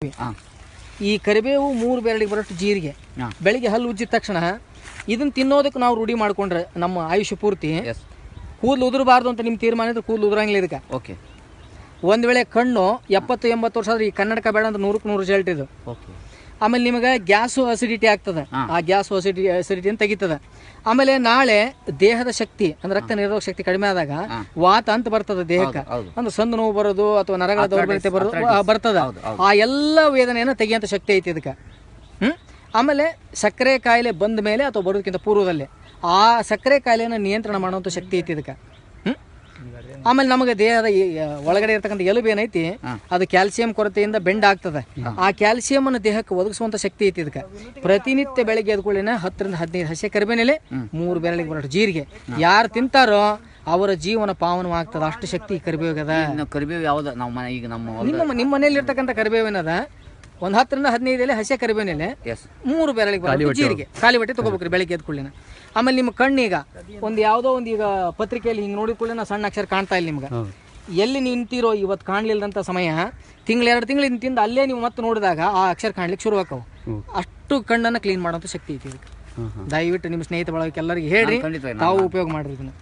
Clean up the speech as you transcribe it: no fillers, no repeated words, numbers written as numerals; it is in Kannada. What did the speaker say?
ಈ ಕರಿಬೇವು 3 ಬೆರಳಿಗೆ ಬರೋಷ್ಟು ಜೀರಿಗೆ ಬೆಳಿಗ್ಗೆ ಹಲ್ಲು ಉಜ್ಜಿದ ತಕ್ಷಣ ಇದನ್ನ ತಿನ್ನೋದಕ್ಕೆ ನಾವು ರೂಢಿ ಮಾಡ್ಕೊಂಡ್ರೆ ನಮ್ಮ ಆಯುಷ್ಯ ಪೂರ್ತಿ ಕೂದಲು ಉದುರಬಾರ್ದು ಅಂತ ನಿಮ್ಮ ತೀರ್ಮಾನ ಇದ್ರೆ ಕೂದಲು ಉದುರಂಗಿಲ್ಲ ಇದಕ್ಕೆ. ಓಕೆ. ಒಂದು ವೇಳೆ ಕಣ್ಣು 70-80 ವರ್ಷ ಆದ್ರೆ ಈ ಕನ್ನಡಕ ಬೇಡ ಅಂತ 100% ರಿಸಲ್ಟ್ ಇದು. ಆಮೇಲೆ ನಿಮಗೆ ಗ್ಯಾಸು ಅಸಿಡಿಟಿ ಆಗ್ತದೆ, ಆ ಗ್ಯಾಸು ಅಸಿಡಿಟಿಯನ್ನು ತೆಗಿತದೆ. ಆಮೇಲೆ ನಾಳೆ ದೇಹದ ಶಕ್ತಿ ಅಂದ್ರೆ ರಕ್ತ ನಿರೋಧಕ ಶಕ್ತಿ ಕಡಿಮೆ ಆದಾಗ ವಾತ ಅಂತ ಬರ್ತದೆ ದೇಹಕ್ಕೆ, ಅಂದ್ರೆ ಸಂದು ನೋವು ಬರೋದು ಅಥವಾ ನರಗಳ ದೌರ್ಬಲ್ಯತೆ ಬರ್ತದ. ಆ ಎಲ್ಲ ವೇದನೆಯನ್ನು ತೆಗಿಯಂತ ಶಕ್ತಿ ಐತಿ ಇದಕ್ಕೆ. ಆಮೇಲೆ ಸಕ್ಕರೆ ಕಾಯಿಲೆ ಬಂದ ಮೇಲೆ ಅಥವಾ ಬರೋದಕ್ಕಿಂತ ಪೂರ್ವದಲ್ಲಿ ಆ ಸಕ್ಕರೆ ಕಾಯಿಲೆಯನ್ನು ನಿಯಂತ್ರಣ ಮಾಡುವಂಥ ಶಕ್ತಿ ಐತಿ ಇದಕ್ಕೆ. ಆಮೇಲೆ ನಮಗೆ ದೇಹದ ಒಳಗಡೆ ಇರ್ತಕ್ಕಂಥ ಎಲುಬು ಏನೈತಿ ಅದು ಕ್ಯಾಲ್ಸಿಯಂ ಕೊರತೆಯಿಂದ ಬೆಂಡ್ ಆಗ್ತದೆ. ಆ ಕ್ಯಾಲ್ಸಿಯಂ ಅನ್ನು ದೇಹಕ್ಕೆ ಒದಗಿಸುವಂತ ಶಕ್ತಿ ಐತಿ ಇದಕ್ಕೆ. ಪ್ರತಿನಿತ್ಯ ಬೆಳಗ್ಗೆ ಎದ್ಕೊಳ್ಳಿನ 10-15 ಹಸಿ ಕರಿಬೇನೆಲೆ 3 ಬೆರಳಿಗೆ ಬರೋಷ್ಟು ಜೀರಿಗೆ ಯಾರು ತಿಂತಾರೋ ಅವರ ಜೀವನ ಪಾವನವಾಗ್ತದೆ. ಅಷ್ಟು ಶಕ್ತಿ ಕರಿಬೇವದ. ಕರಿಬೇವು ಯಾವ್ದು ಈಗ ನಿಮ್ಮ ಮನೆಯಲ್ಲಿ ಇರ್ತಕ್ಕಂಥ ಕರಿಬೇವಿನದ ಒಂದು 10-15 ಎಲೆ ಹಸಿ ಕರಿಬೇನೆಲೆ 3 ಬೆರಳಿಗೆ ಬರೋಷ್ಟು ಜೀರಿಗೆ ಖಾಲಿ ಹೊಟ್ಟೆ ತಗೋಬೇಕ್ರಿ ಬೆಳಗ್ಗೆ ಎದ್ಕೊಳ್ಳಿನ. ಆಮೇಲೆ ನಿಮ್ಮ ಕಣ್ಣೀಗ ಒಂದು ಯಾವುದೋ ಒಂದು ಈಗ ಪತ್ರಿಕೆಯಲ್ಲಿ ಹಿಂಗೆ ನೋಡಿದ ಕೂಡಲೇ ಸಣ್ಣ ಅಕ್ಷರ ಕಾಣ್ತಾ ಇಲ್ಲ ನಿಮ್ಗೆ. ಎಲ್ಲಿ ನಿಂತಿರೋ ಇವತ್ತು ಕಾಣಲಿಲ್ಲದಂಥ ಸಮಯ 2 ತಿಂಗಳು ನಿಂತಿಂದ ಅಲ್ಲೇ ನೀವು ಮತ್ತೆ ನೋಡಿದಾಗ ಆ ಅಕ್ಷರ ಕಾಣ್ಲಿಕ್ಕೆ ಶುರು ಆಕವು. ಅಷ್ಟು ಕಣ್ಣನ್ನು ಕ್ಲೀನ್ ಮಾಡೋಂಥ ಶಕ್ತಿ ಐತಿ ಇದಕ್ಕೆ. ದಯವಿಟ್ಟು ನಿಮ್ಮ ಸ್ನೇಹಿತ ಬಳಗಕ್ಕೆ ಎಲ್ಲರಿಗೆ ಹೇಳ್ರಿ, ತಾವು ಉಪಯೋಗ ಮಾಡ್ರಿ ಇದನ್ನು.